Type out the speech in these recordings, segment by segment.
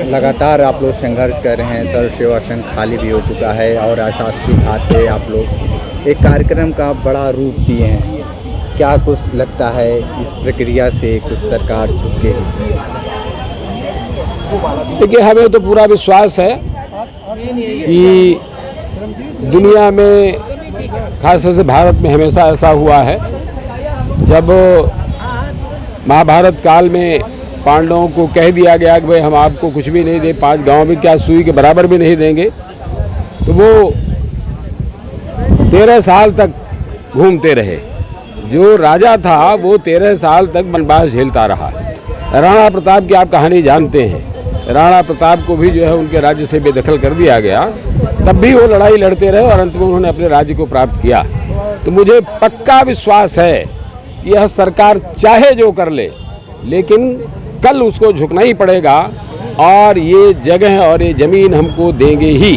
लगातार आप लोग संघर्ष कर रहे हैं, सर्व सेवा संघ खाली भी हो चुका है और अशासकीय घाट पे आप लोग एक कार्यक्रम का बड़ा रूप दिए हैं। क्या कुछ लगता है इस प्रक्रिया से कुछ सरकार झुके? देखिए, हमें तो पूरा विश्वास है कि दुनिया में, खासतौर से भारत में हमेशा ऐसा हुआ है। जब महाभारत काल में पांडवों को कह दिया गया कि भाई हम आपको कुछ भी नहीं दे, 5 गांव भी क्या सुई के बराबर भी नहीं देंगे, तो वो 13 साल तक घूमते रहे। जो राजा था वो 13 साल तक वनवास झेलता रहा। राणा प्रताप की आप कहानी जानते हैं। राणा प्रताप को भी जो है उनके राज्य से बेदखल कर दिया गया, तब भी वो लड़ाई लड़ते रहे और अंत में उन्होंने अपने राज्य को प्राप्त किया। तो मुझे पक्का विश्वास है कि यह सरकार चाहे जो कर ले, लेकिन कल उसको झुकना ही पड़ेगा और ये जगह और ये ज़मीन हमको देंगे ही।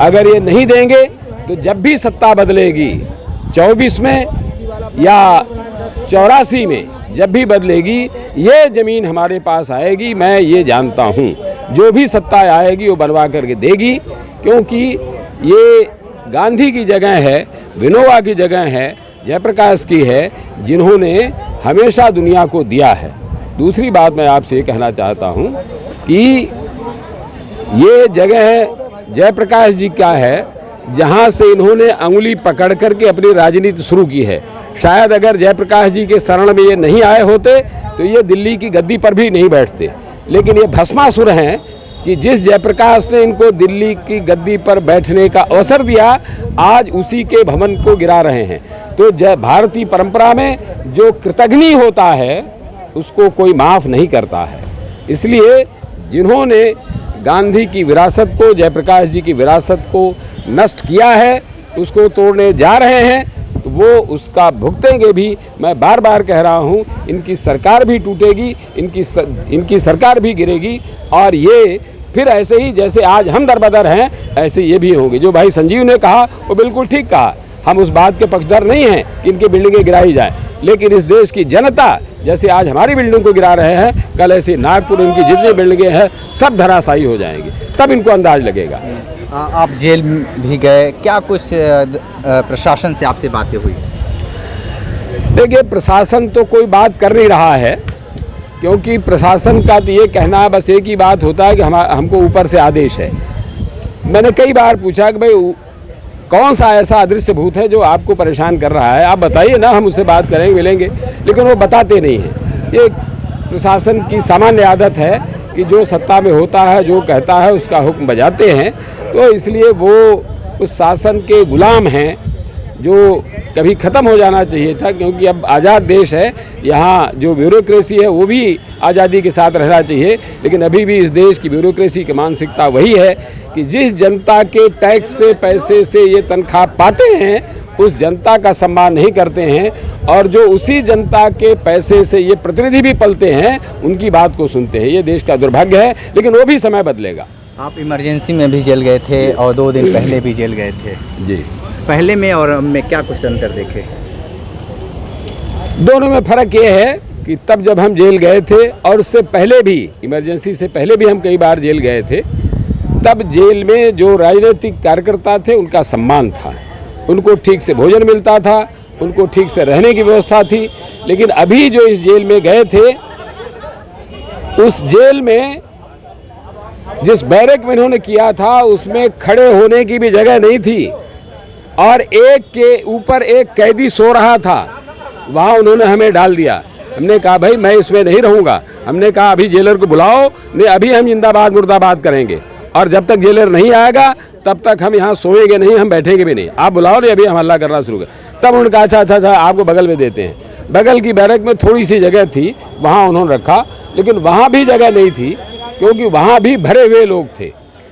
अगर ये नहीं देंगे तो जब भी सत्ता बदलेगी, 24 में या 84 में, जब भी बदलेगी, ये ज़मीन हमारे पास आएगी। मैं ये जानता हूँ, जो भी सत्ता आएगी वो बनवा करके देगी, क्योंकि ये गांधी की जगह है, विनोबा की जगह है, जयप्रकाश की है, जिन्होंने हमेशा दुनिया को दिया है। दूसरी बात मैं आपसे कहना चाहता हूँ कि ये जगह जयप्रकाश जी का है, जहाँ से इन्होंने अंगुली पकड़ करके अपनी राजनीति शुरू की है। शायद अगर जयप्रकाश जी के शरण में ये नहीं आए होते तो ये दिल्ली की गद्दी पर भी नहीं बैठते। लेकिन ये भस्मासुर हैं कि जिस जयप्रकाश ने इनको दिल्ली की गद्दी पर बैठने का अवसर दिया, आज उसी के भवन को गिरा रहे हैं। तो भारतीय परंपरा में जो कृतघ्नि होता है उसको कोई माफ़ नहीं करता है। इसलिए जिन्होंने गांधी की विरासत को, जयप्रकाश जी की विरासत को नष्ट किया है, उसको तोड़ने जा रहे हैं, तो वो उसका भुगतेंगे भी। मैं बार बार कह रहा हूँ, इनकी सरकार भी टूटेगी, इनकी सरकार भी गिरेगी और ये फिर ऐसे ही जैसे आज हम दरबदर हैं, ऐसे ये भी होंगे। जो भाई संजीव ने कहा वो बिल्कुल ठीक कहा। हम उस बात के पक्षधर नहीं हैं कि इनकी बिल्डिंगें गिराई जाए, लेकिन इस देश की जनता जैसे आज हमारी बिल्डिंग को गिरा रहे हैं, कल ऐसे नागपुर इनकी जितनी बिल्डिंगें हैं सब धराशायी हो जाएंगी, तब इनको अंदाज लगेगा। आप जेल भी गए, क्या कुछ प्रशासन से आपसे बातें हुई? देखिए, प्रशासन तो कोई बात कर नहीं रहा है, क्योंकि प्रशासन का तो ये कहना बस एक ही बात होता है कि हमको ऊपर से आदेश है। मैंने कई बार पूछा कि भाई कौन सा ऐसा अदृश्य भूत है जो आपको परेशान कर रहा है, आप बताइए ना, हम उससे बात करेंगे, मिलेंगे, लेकिन वो बताते नहीं हैं। ये प्रशासन की सामान्य आदत है कि जो सत्ता में होता है, जो कहता है उसका हुक्म बजाते हैं। तो इसलिए वो उस शासन के गुलाम हैं जो कभी ख़त्म हो जाना चाहिए था, क्योंकि अब आज़ाद देश है, यहाँ जो ब्यूरोक्रेसी है वो भी आज़ादी के साथ रहना चाहिए। लेकिन अभी भी इस देश की ब्यूरोक्रेसी की मानसिकता वही है कि जिस जनता के टैक्स से, पैसे से ये तनख्वाह पाते हैं, उस जनता का सम्मान नहीं करते हैं, और जो उसी जनता के पैसे से ये प्रतिनिधि भी पलते हैं, उनकी बात को सुनते हैं। ये देश का दुर्भाग्य है, लेकिन वो भी समय बदलेगा। आप इमरजेंसी में भी जेल गए थे और 2 दिन पहले भी जेल गए थे जी। पहले में और अब में क्या कुछ अंतर देखे? दोनों में फ़र्क ये है कि तब जब हम जेल गए थे और उससे पहले भी, इमरजेंसी से पहले भी हम कई बार जेल गए थे, तब जेल में जो राजनीतिक कार्यकर्ता थे उनका सम्मान था, उनको ठीक से भोजन मिलता था, उनको ठीक से रहने की व्यवस्था थी। लेकिन अभी जो इस जेल में गए थे, उस जेल में जिस बैरक में इन्होंने किया था उसमें खड़े होने की भी जगह नहीं थी, और एक के ऊपर एक कैदी सो रहा था, वहाँ उन्होंने हमें डाल दिया। हमने कहा भाई मैं इसमें नहीं रहूँगा। हमने कहा अभी जेलर को बुलाओ, नहीं अभी हम जिंदाबाद मुर्दाबाद करेंगे, और जब तक जेलर नहीं आएगा तब तक हम यहाँ सोएंगे नहीं, हम बैठेंगे भी नहीं। आप बुलाओ नहीं, अभी हम हल्ला करना शुरू कर। तब उन्होंने कहा अच्छा आपको बगल में देते हैं। बगल की बैरक में थोड़ी सी जगह थी, वहाँ उन्होंने रखा, लेकिन वहाँ भी जगह नहीं थी, क्योंकि वहाँ भी भरे हुए लोग थे।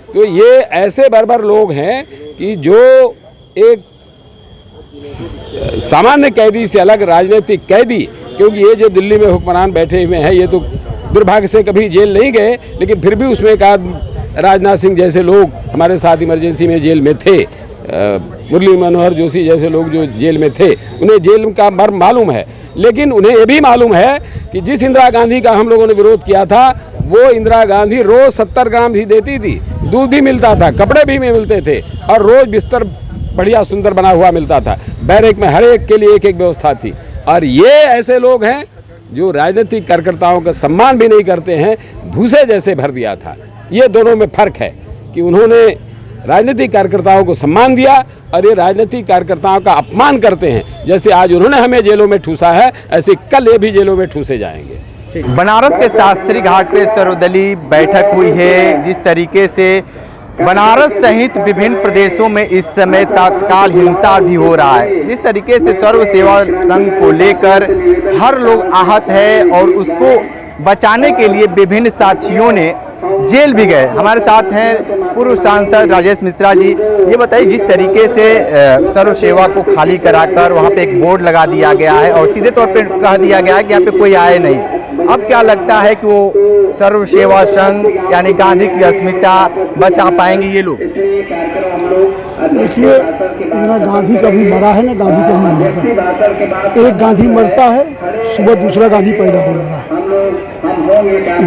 तो ये ऐसे बर्बर लोग हैं कि जो एक सामान्य कैदी से अलग राजनीतिक कैदी, क्योंकि ये जो दिल्ली में हुक्मरान बैठे हुए हैं, ये तो दुर्भाग्य से कभी जेल नहीं गए, लेकिन फिर भी उसमें एक राजनाथ सिंह जैसे लोग हमारे साथ इमरजेंसी में जेल में थे, मुरली मनोहर जोशी जैसे लोग जो जेल में थे, उन्हें जेल का मर्म मालूम है। लेकिन उन्हें ये भी मालूम है कि जिस इंदिरा गांधी का हम लोगों ने विरोध किया था, वो इंदिरा गांधी रोज 70 ग्राम ही देती थी, दूध भी मिलता था, कपड़े भी मिलते थे और रोज बिस्तर बढ़िया सुंदर बना हुआ मिलता था। बैरक में हर एक के लिए एक एक व्यवस्था थी। और ये ऐसे लोग हैं जो राजनीतिक कार्यकर्ताओं का सम्मान भी नहीं करते हैं, भूसे जैसे भर दिया था। ये दोनों में फर्क है कि उन्होंने राजनीतिक कार्यकर्ताओं को सम्मान दिया और ये राजनीतिक कार्यकर्ताओं का अपमान करते हैं। जैसे आज उन्होंने हमें जेलों में ठूसा है, ऐसे कल ये भी जेलों में ठूसे जाएंगे। बनारस के शास्त्री घाट पे सर्वदलीय बैठक हुई है। जिस तरीके से बनारस सहित विभिन्न प्रदेशों में इस समय तत्काल हिंसा भी हो रहा है, जिस तरीके से सर्व सेवा संघ को लेकर हर लोग आहत है और उसको बचाने के लिए विभिन्न साथियों ने जेल भी गए। हमारे साथ हैं पूर्व सांसद राजेश मिश्रा जी। ये बताइए, जिस तरीके से सर्व सेवा को खाली कराकर वहाँ पे एक बोर्ड लगा दिया गया है और सीधे तौर पे कह दिया गया है कि यहाँ पे कोई आए नहीं, अब क्या लगता है कि वो सर्व सेवा संघ यानी गांधी की अस्मिता बचा पाएंगे ये लोग? देखिए, ना गांधी कभी मरा है ना गांधी कभी मरेगा। एक गांधी मरता है, सुबह दूसरा गांधी पैदा हो रहा है।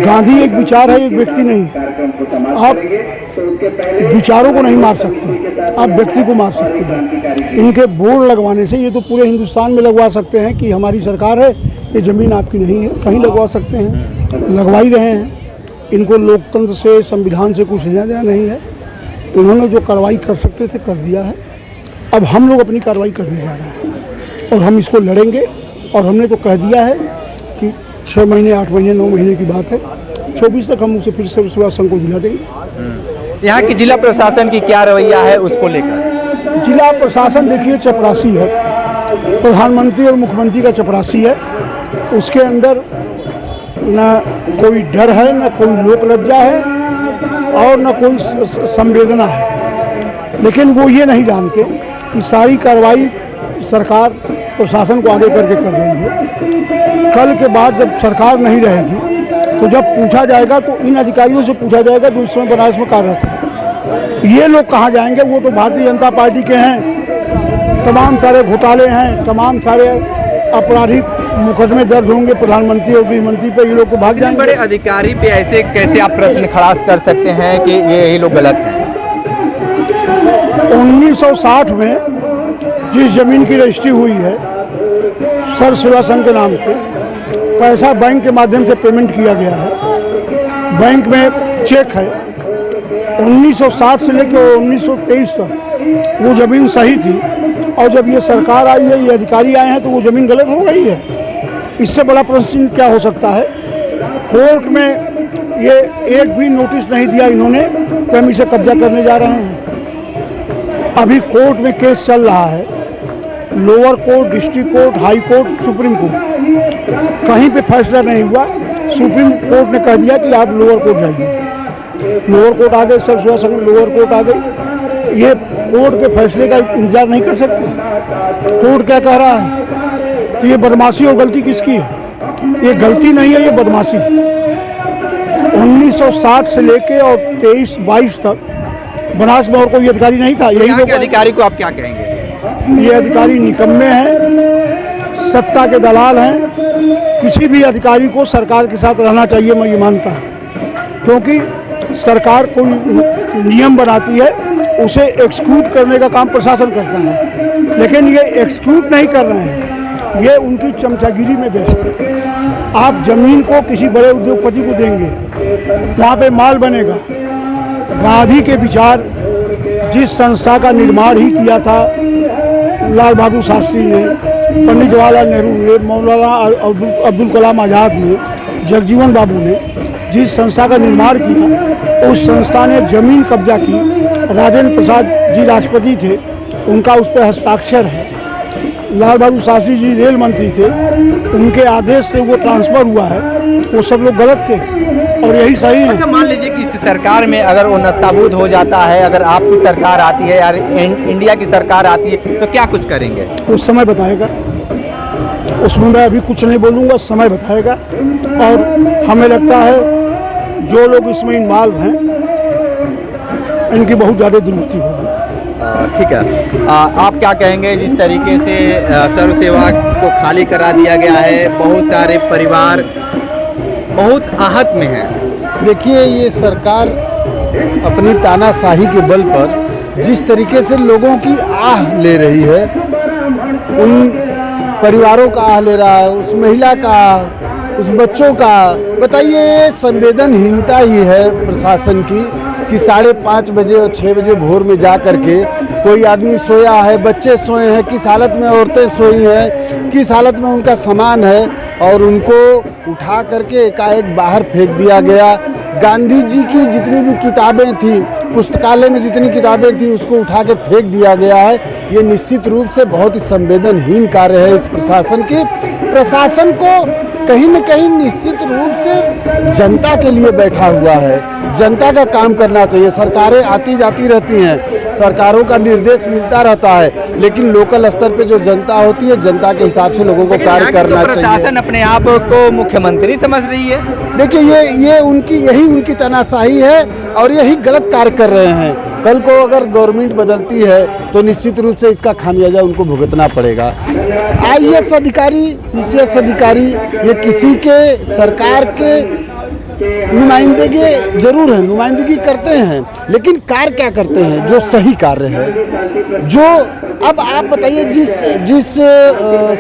गांधी एक विचार है, एक व्यक्ति नहीं है। आप विचारों को नहीं मार सकते, आप व्यक्ति को मार सकते हैं। इनके बोर्ड लगवाने से, ये तो पूरे हिंदुस्तान में लगवा सकते हैं कि हमारी सरकार है, ये ज़मीन आपकी नहीं है, कहीं लगवा सकते हैं, लगवा ही रहे हैं। इनको लोकतंत्र से, संविधान से कुछ ज़्यादा नहीं है। इन्होंने जो कार्रवाई कर सकते थे कर दिया है। अब हम लोग अपनी कार्रवाई करने जा रहे हैं और हम इसको लड़ेंगे। और हमने तो कह दिया है कि 6 महीने, 8 महीने, 9 महीने की बात है, 24 तक हम उसे फिर सर्व सेवा संघ को दिला देंगे। यहाँ की जिला प्रशासन की क्या रवैया है उसको लेकर? जिला प्रशासन देखिए चपरासी है, प्रधानमंत्री और मुख्यमंत्री का चपरासी है। उसके अंदर न कोई डर है, न कोई लोक लज्जा है और न कोई संवेदना है। लेकिन वो ये नहीं जानते कि सारी कार्रवाई सरकार प्रशासन को आगे करके कर रही है। कल के बाद जब सरकार नहीं रहेगी तो जब पूछा जाएगा तो इन अधिकारियों से पूछा जाएगा जो इस समय बनारस में कार्यरत है, ये लोग कहाँ जाएंगे? वो तो भारतीय जनता पार्टी के हैं, तमाम सारे घोटाले हैं, तमाम सारे आपराधिक मुकदमे दर्ज होंगे प्रधानमंत्री और गृह मंत्री पे, ये लोग तो भाग जाएंगे। बड़े अधिकारी पे ऐसे कैसे आप प्रश्न खड़ा कर सकते हैं कि ये लोग गलत हैं? 1960 में जिस जमीन की रजिस्ट्री हुई है सर्व सेवा संघ के नाम से, पैसा बैंक के माध्यम से पेमेंट किया गया है, बैंक में चेक है। 1960 से लेकर 1923 तक वो ज़मीन सही थी और जब ये सरकार आई है, ये अधिकारी आए हैं तो वो ज़मीन गलत हो गई है। इससे बड़ा प्रश्न क्या हो सकता है? कोर्ट में ये एक भी नोटिस नहीं दिया इन्होंने कि हम इसे कब्जा करने जा रहे हैं। अभी कोर्ट में केस चल रहा है, lower court, district court, high court, supreme court, कहीं पे फैसला नहीं हुआ। सुप्रीम कोर्ट ने कह दिया कि आप लोअर कोर्ट जाइए। लोअर कोर्ट आ गए, सर्व सेवा संघ लोअर कोर्ट आ गई। ये कोर्ट के फैसले का इंतजार नहीं कर सकते। कोर्ट क्या कह रहा है? तो ये बदमाशी और गलती किसकी है? ये गलती नहीं है, ये बदमाशी। 1960 से लेके और 23-22 तक बनारस में और कोई अधिकारी नहीं था। यही लोग। अधिकारी को आप क्या कहेंगे? ये अधिकारी निकम्मे हैं, सत्ता के दलाल हैं। किसी भी अधिकारी को सरकार के साथ रहना चाहिए, मैं ये मानता हूँ, क्योंकि सरकार कोई नियम बनाती है, उसे एक्सक्यूट करने का काम प्रशासन करता है। लेकिन ये एक्सक्यूट नहीं कर रहे हैं, ये उनकी चमचागिरी में व्यस्त है। आप जमीन को किसी बड़े उद्योगपति को देंगे, वहाँ पे माल बनेगा। गांधी के विचार, जिस संस्था का निर्माण ही किया था लाल बहादुर शास्त्री ने, पंडित जवाहरलाल नेहरू ने, मौलाना अब्दुल कलाम आज़ाद ने, जगजीवन बाबू ने जिस संस्था का निर्माण किया, उस संस्था ने जमीन कब्जा की। राजेंद्र प्रसाद जी राष्ट्रपति थे, उनका उस पर हस्ताक्षर है। लाल बहादुर शास्त्री जी रेल मंत्री थे, उनके आदेश से वो ट्रांसफ़र हुआ है। वो सब लोग गलत थे और यही सही है। अच्छा, मान लीजिए कि इस सरकार में अगर वो नस्ताबूद हो जाता है, अगर आपकी सरकार आती है या इंडिया की सरकार आती है, तो क्या कुछ करेंगे? उस समय बताएगा, उसमें मैं अभी कुछ नहीं बोलूँगा, समय बताएगा। और हमें लगता है जो लोग इसमें इन्वॉल्व हैं, इनकी बहुत ज़्यादा दुरुस्ती होगी। ठीक है, आप क्या कहेंगे जिस तरीके से सर्व सेवा को खाली करा दिया गया है, बहुत सारे परिवार बहुत आहत में हैं। देखिए, ये सरकार अपनी तानाशाही के बल पर जिस तरीके से लोगों की आह ले रही है, उन परिवारों का आह ले रहा है, उस महिला का, उस बच्चों का, बताइए ये संवेदनहीनता ही है प्रशासन की कि 5:30 बजे और 6 बजे भोर में जा कर के कोई आदमी सोया है, बच्चे सोए हैं, किस हालत में औरतें सोई हैं, किस हालत में उनका सामान है, और उनको उठा करके एकाएक बाहर फेंक दिया गया। गांधी जी की जितनी भी किताबें थी, पुस्तकालय में जितनी किताबें थी, उसको उठा के फेंक दिया गया है। ये निश्चित रूप से बहुत ही संवेदनहीन कार्य है इस प्रशासन की। प्रशासन को कहीं न कहीं निश्चित रूप से जनता के लिए बैठा हुआ है, जनता का काम करना चाहिए। सरकारें आती जाती रहती हैं, सरकारों का निर्देश मिलता रहता है, लेकिन लोकल स्तर पे जो जनता होती है, जनता के हिसाब से लोगों को कार्य करना चाहिए। प्रशासन अपने आप को मुख्यमंत्री समझ रही है। देखिए, ये यही उनकी तानाशाही है और यही गलत कार्य कर रहे हैं। कल को अगर गवर्नमेंट बदलती है तो निश्चित रूप से इसका खामियाजा उनको भुगतना पड़ेगा। IAS अधिकारी, PCS अधिकारी, ये किसी के सरकार के नुमाइंदगी जरूर है, नुमाइंदगी करते हैं, लेकिन कार्य क्या करते हैं जो सही कार्य है। जो अब आप बताइए, जिस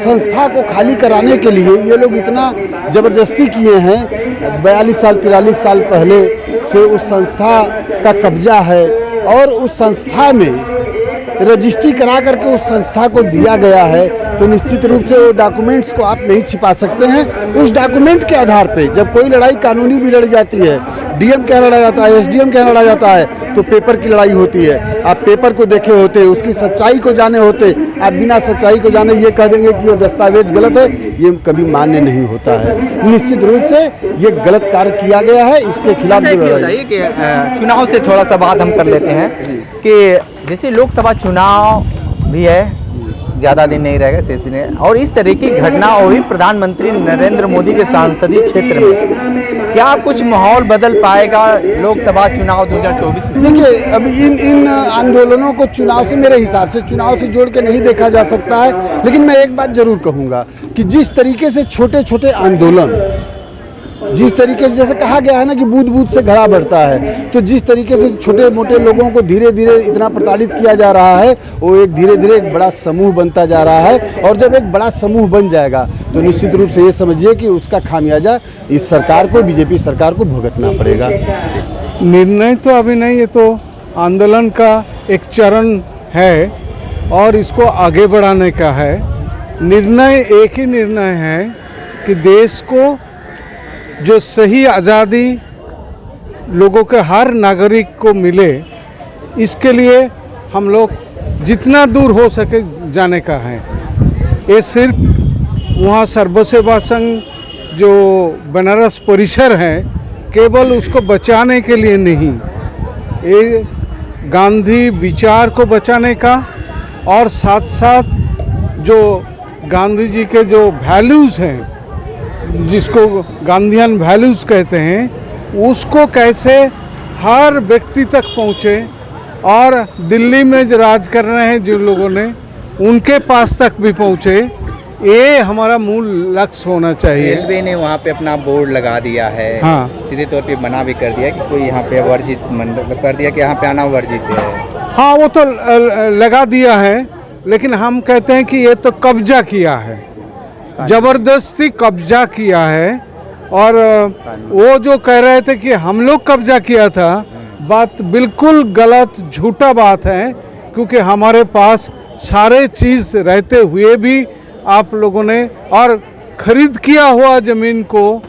संस्था को खाली कराने के लिए ये लोग इतना ज़बरदस्ती किए हैं, 42 साल 43 साल पहले से उस संस्था का कब्जा है और उस संस्था में रजिस्ट्री करा करके उस संस्था को दिया गया है, तो निश्चित रूप से वो डॉक्यूमेंट्स को आप नहीं छिपा सकते हैं। उस डॉक्यूमेंट के आधार पे जब कोई लड़ाई कानूनी भी लड़ी जाती है, DM क्या लड़ा जाता है, SDM क्या लड़ा जाता है, तो पेपर की लड़ाई होती है। आप पेपर को देखे होते, उसकी सच्चाई को जाने होते, आप बिना सच्चाई को जाने ये कह देंगे कि वो दस्तावेज गलत है, ये कभी मान्य नहीं होता है। निश्चित रूप से ये गलत कार्य किया गया है, इसके खिलाफ बताइए कि चुनाव से थोड़ा सा बात हम कर लेते हैं कि जैसे लोकसभा चुनाव भी है, ज़्यादा दिन नहीं रहेगा, शेष दिन है, और इस तरह की घटना हुई प्रधानमंत्री नरेंद्र मोदी के संसदीय क्षेत्र में, क्या कुछ माहौल बदल पाएगा लोकसभा चुनाव 2024 में? देखिए, अब इन आंदोलनों को चुनाव से, मेरे हिसाब से चुनाव से जोड़ के नहीं देखा जा सकता है, लेकिन मैं एक बात जरूर कहूँगा कि जिस तरीके से छोटे छोटे आंदोलन, जिस तरीके से जैसे कहा गया है ना कि बूंद बूंद से घड़ा बढ़ता है, तो जिस तरीके से छोटे मोटे लोगों को धीरे धीरे इतना प्रताड़ित किया जा रहा है, वो एक धीरे धीरे एक बड़ा समूह बनता जा रहा है। और जब एक बड़ा समूह बन जाएगा तो निश्चित रूप से ये समझिए कि उसका खामियाजा इस सरकार को, बीजेपी सरकार को भुगतना पड़ेगा। निर्णय तो अभी नहीं, ये तो आंदोलन का एक चरण है और इसको आगे बढ़ाने का है। निर्णय एक ही निर्णय है कि देश को जो सही आज़ादी लोगों के हर नागरिक को मिले, इसके लिए हम लोग जितना दूर हो सके जाने का है। ये सिर्फ वहाँ सर्वसेवा संघ जो बनारस परिसर है, केवल उसको बचाने के लिए नहीं, ये गांधी विचार को बचाने का और साथ साथ जो गांधी जी के जो वैल्यूज़ हैं, जिसको गांधीयन वैल्यूज़ कहते हैं, उसको कैसे हर व्यक्ति तक पहुँचे और दिल्ली में जो राज कर रहे हैं जिन लोगों ने, उनके पास तक भी पहुँचे, ये हमारा मूल लक्ष्य होना चाहिए। रेलवे ने वहाँ पे अपना बोर्ड लगा दिया है, हाँ, सीधे तौर पे मना भी कर दिया कि कोई यहाँ पे वर्जित कर दिया कि यहाँ पे आना वर्जित है। हाँ, वो तो लगा दिया है, लेकिन हम कहते हैं कि ये तो कब्जा किया है, जबरदस्ती कब्जा किया है। और वो जो कह रहे थे कि हम लोग कब्जा किया था, बात बिल्कुल गलत, झूठा बात है, क्योंकि हमारे पास सारे चीज़ रहते हुए भी आप लोगों ने, और खरीद किया हुआ ज़मीन को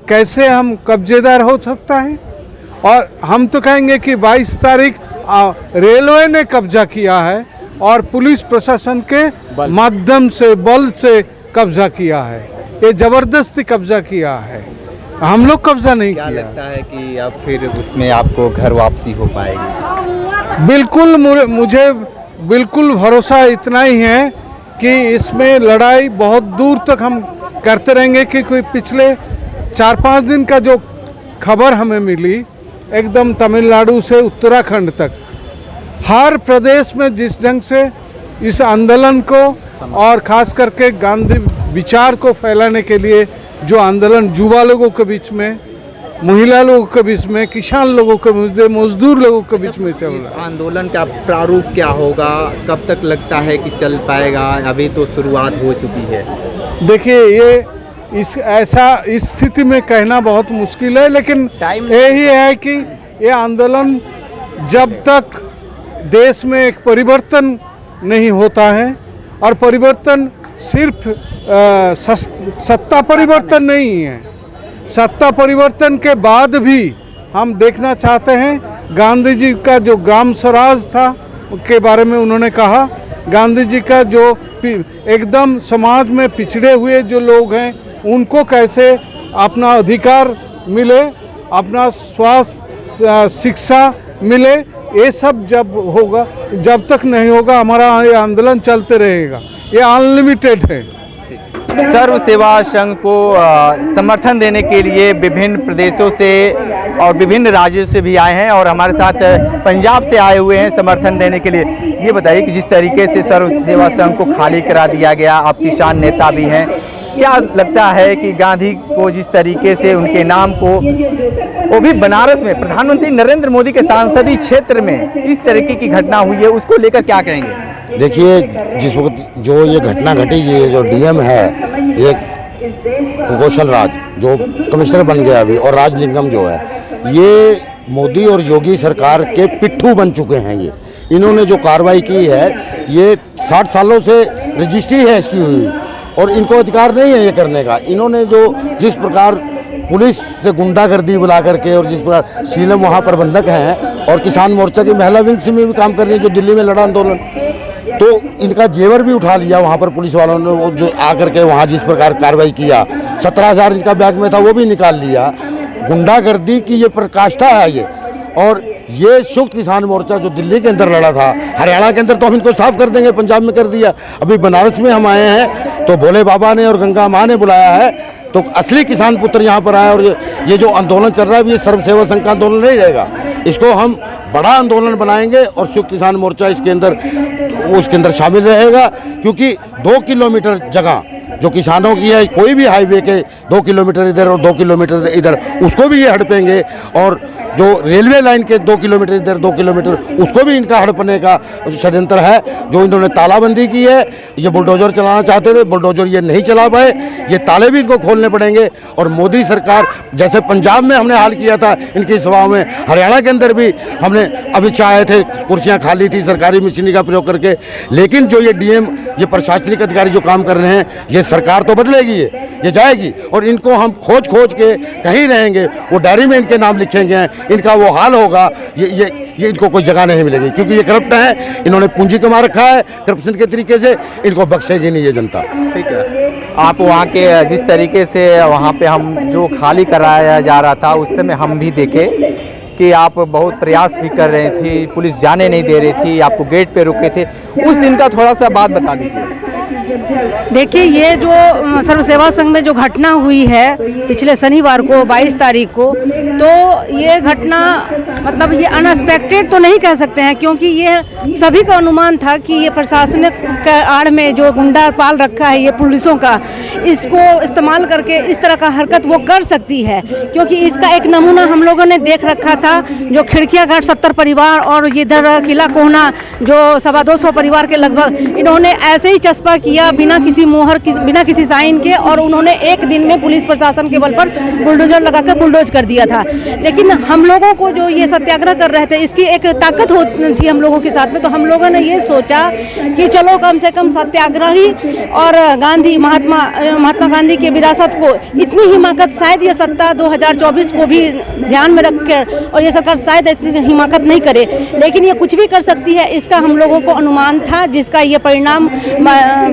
कैसे हम कब्जेदार हो सकता है। और हम तो कहेंगे कि 22 तारीख रेलवे ने कब्जा किया है और पुलिस प्रशासन के माध्यम से, बल से कब्जा किया है, ये ज़बरदस्ती कब्जा किया है, हम लोग कब्जा नहीं किया। क्या लगता है कि अब फिर उसमें आपको घर वापसी हो पाएगी? बिल्कुल, मुझे बिल्कुल भरोसा इतना ही है कि इसमें लड़ाई बहुत दूर तक हम करते रहेंगे। कि कोई पिछले 4-5 दिन का जो खबर हमें मिली, एकदम तमिलनाडु से उत्तराखंड तक हर प्रदेश में जिस ढंग से इस आंदोलन को और ख़ास करके गांधी विचार को फैलाने के लिए जो आंदोलन युवा लोगों के बीच में, महिला लोगों के बीच में, किसान लोगों के बीच में, मजदूर लोगों के बीच में चल रहा है। आंदोलन का प्रारूप क्या होगा, कब तक लगता है कि चल पाएगा? अभी तो शुरुआत हो चुकी है। देखिए, ये इस स्थिति में कहना बहुत मुश्किल है, लेकिन यही है कि ये आंदोलन जब तक देश में एक परिवर्तन नहीं होता है, और परिवर्तन सिर्फ सत्ता परिवर्तन नहीं है, सत्ता परिवर्तन के बाद भी हम देखना चाहते हैं गांधी जी का जो ग्राम स्वराज था के बारे में उन्होंने कहा, गांधी जी का जो एकदम समाज में पिछड़े हुए जो लोग हैं उनको कैसे अपना अधिकार मिले, अपना स्वास्थ्य शिक्षा मिले, ये सब जब होगा, जब तक नहीं होगा हमारा ये आंदोलन चलते रहेगा, ये अनलिमिटेड है। सर्व सेवा संघ को समर्थन देने के लिए विभिन्न प्रदेशों से और विभिन्न राज्यों से भी आए हैं और हमारे साथ पंजाब से आए हुए हैं समर्थन देने के लिए। ये बताइए कि जिस तरीके से सर्व सेवा संघ को खाली करा दिया गया, आप किसान नेता भी हैं, क्या लगता है कि गांधी को जिस तरीके से उनके नाम को, वो भी बनारस में प्रधानमंत्री नरेंद्र मोदी के संसदीय क्षेत्र में इस तरीके की घटना हुई है, उसको लेकर क्या कहेंगे? देखिए, जिस वक्त जो ये घटना घटी, ये जो डीएम है, ये कौशल राज जो कमिश्नर बन गया अभी, और राजलिंगम जो है, ये मोदी और योगी सरकार के पिट्ठू बन चुके हैं। ये इन्होंने जो कार्रवाई की है, ये 60 सालों से रजिस्ट्री है इसकी हुई, और इनको अधिकार नहीं है ये करने का। इन्होंने जो जिस प्रकार पुलिस से गुंडागर्दी बुला करके, और जिस प्रकार शीलम वहाँ प्रबंधक हैं और किसान मोर्चा की महिला विंग में भी काम कर रही है जो दिल्ली में लड़ा आंदोलन, तो इनका जेवर भी उठा लिया वहाँ पर पुलिस वालों ने। वो जो आकर के वहाँ जिस प्रकार कार्रवाई किया, 17,000 इनका बैग में था वो भी निकाल लिया। गुंडागर्दी की ये प्रकाष्ठा है ये। और ये संयुक्त किसान मोर्चा जो दिल्ली के अंदर लड़ा था, हरियाणा के अंदर तो हम इनको साफ कर देंगे, पंजाब में कर दिया, अभी बनारस में हम आए हैं तो भोले बाबा ने और गंगा माँ ने बुलाया है, तो असली किसान पुत्र यहाँ पर आए। और ये जो आंदोलन चल रहा है, ये सर्व सेवा संघ का आंदोलन नहीं रहेगा, इसको हम बड़ा आंदोलन बनाएंगे और संयुक्त किसान मोर्चा इसके अंदर शामिल रहेगा। क्योंकि 2 किलोमीटर जगह जो किसानों की है, कोई भी हाईवे के 2 किलोमीटर इधर और 2 किलोमीटर इधर, उसको भी ये हड़पेंगे। और जो रेलवे लाइन के 2 किलोमीटर इधर 2 किलोमीटर, उसको भी इनका हड़पने का षड्यंत्र है। जो इन्होंने तालाबंदी की है, ये बुलडोजर चलाना चाहते थे, बुलडोजर ये नहीं चला पाए, ये ताले भी इनको खोलने पड़ेंगे। और मोदी सरकार, जैसे पंजाब में हमने हाल किया था इनकी सभाओं में, हरियाणा के अंदर भी हमने अमित शाह आए थे, कुर्सियाँ खाली थी सरकारी मशीनरी का प्रयोग करके। लेकिन जो ये डीएम, ये प्रशासनिक अधिकारी जो काम कर रहे हैं, ये सरकार तो बदलेगी, ये जाएगी, और इनको हम खोज के कहीं रहेंगे, वो डायरी में इनके नाम लिखेंगे, इनका वो हाल होगा। ये इनको कोई जगह नहीं मिलेगी, क्योंकि ये करप्ट है, इन्होंने पूंजी कमा रखा है करप्शन के तरीके से, इनको बख्शेगी नहीं ये जनता। ठीक है, आप वहाँ के जिस तरीके से वहाँ पे हम जो खाली कराया जा रहा था, उस समय हम भी देखे कि आप बहुत प्रयास भी कर रहे थे, पुलिस जाने नहीं दे रही थी, आपको गेट पे रुके थे, उस दिन का थोड़ा सा बात बता दीजिए। देखिए, ये जो सर्व सेवा संघ में जो घटना हुई है पिछले शनिवार को 22 तारीख को, तो ये घटना मतलब ये अनएक्सपेक्टेड तो नहीं कह सकते हैं, क्योंकि ये सभी का अनुमान था कि ये प्रशासनिक के आड़ में जो गुंडा पाल रखा है ये पुलिसों का, इसको इस्तेमाल करके इस तरह का हरकत वो कर सकती है। क्योंकि इसका एक नमूना हम लोगों ने देख रखा था, जो खिड़किया घाट 70 परिवार और इधर किला कोहना जो 225 परिवार के लगभग, इन्होंने ऐसे ही चस्पा किया बिना किसी मोहर बिना किसी साइन के, और उन्होंने एक दिन में पुलिस प्रशासन के बल पर बुलडोजर लगाकर बुलडोज कर दिया था। लेकिन हम लोगों को जो ये सत्याग्रह कर रहे थे, इसकी एक ताकत थी हम लोगों के साथ में, तो हम लोगों ने ये सोचा कि चलो कम से कम सत्याग्रही और महात्मा गांधी के विरासत को इतनी हिमाकत, शायद ये सत्ता 2024 को भी ध्यान में रखकर, और ये सरकार शायद ऐसी हिमाकत नहीं करे, लेकिन ये कुछ भी कर सकती है, इसका हम लोगों को अनुमान था, जिसका ये परिणाम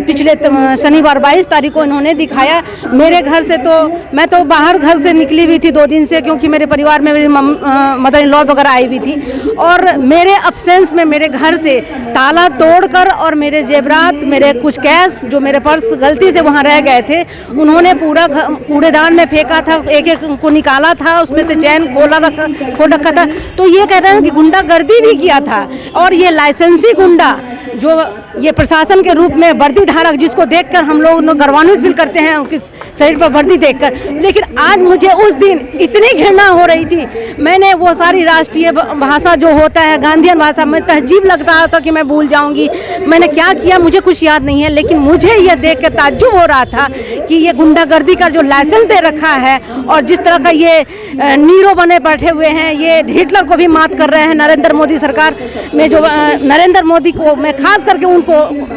पिछले शनिवार 22 तारीख को इन्होंने दिखाया। मेरे घर से तो मैं तो बाहर घर से निकली हुई थी 2 दिन से, क्योंकि मेरे परिवार में मेरी मदर इन लॉ वगैरह आई हुई थी, और मेरे अब्सेंस में मेरे घर से ताला तोड़कर और मेरे जेवरात, मेरे कुछ कैश जो मेरे पर्स गलती से वहाँ रह गए थे, उन्होंने पूरा कूड़ेदान में फेंका था, एक एक को निकाला था, उसमें से चैन खोल रखा था। तो ये कहते हैं कि गुंडागर्दी भी किया था, और ये लाइसेंसी गुंडा जो ये प्रशासन के रूप में वर्दी धारक, जिसको देखकर हम लोग गर्वान्वित फील करते हैं उनके शरीर पर वर्दी देखकर, लेकिन आज मुझे उस दिन इतनी घृणा हो रही थी। मैंने वो सारी राष्ट्रीय भाषा जो होता है गांधीयन भाषा में तहजीब लग रहा था कि मैं भूल जाऊंगी। मैंने क्या किया मुझे कुछ याद नहीं है, लेकिन मुझे ये देख कर ताज्जुब हो रहा था कि ये गुंडागर्दी का जो लाइसेंस दे रखा है, और जिस तरह का ये नीरो बने बैठे हुए हैं, ये हिटलर को भी मात कर रहे हैं। नरेंद्र मोदी सरकार में जो नरेंद्र मोदी को मैं खास करके उनको,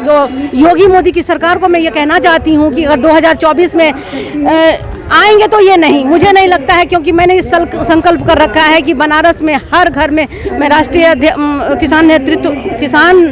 जो योगी मोदी की सरकार को मैं ये कहना चाहती हूँ कि अगर 2024 में आएंगे तो ये नहीं, मुझे नहीं लगता है, क्योंकि मैंने इस संकल्प कर रखा है कि बनारस में हर घर में मैं राष्ट्रीय किसान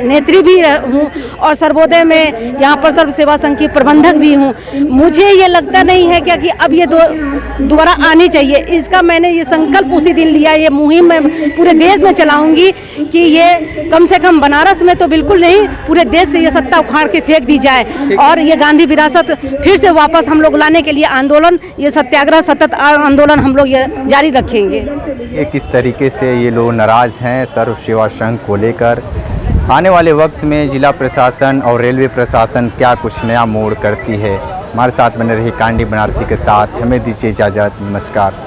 नेत्री भी हूँ, और सर्वोदय में यहाँ पर सर्व सेवा संघ की प्रबंधक भी हूँ। मुझे ये लगता नहीं है कि अब ये दोबारा आनी चाहिए। इसका मैंने ये संकल्प उसी दिन लिया। ये मुहिम मैं पूरे देश में चलाऊंगी कि ये कम से कम बनारस में तो बिल्कुल नहीं, पूरे देश से ये सत्ता उखाड़ के फेंक दी जाए, और ये गांधी विरासत फिर से वापस हम लोग लाने के लिए आंदोलन, ये सत्याग्रह सतत आंदोलन हम लोग ये जारी रखेंगे। ये किस तरीके से ये लोग नाराज़ हैं सर्व सेवा संघ को लेकर, आने वाले वक्त में जिला प्रशासन और रेलवे प्रशासन क्या कुछ नया मोड़ करती है। हमारे साथ बने रही कांडी बनारसी के साथ, हमें दीजिए इजाज़त। नमस्कार।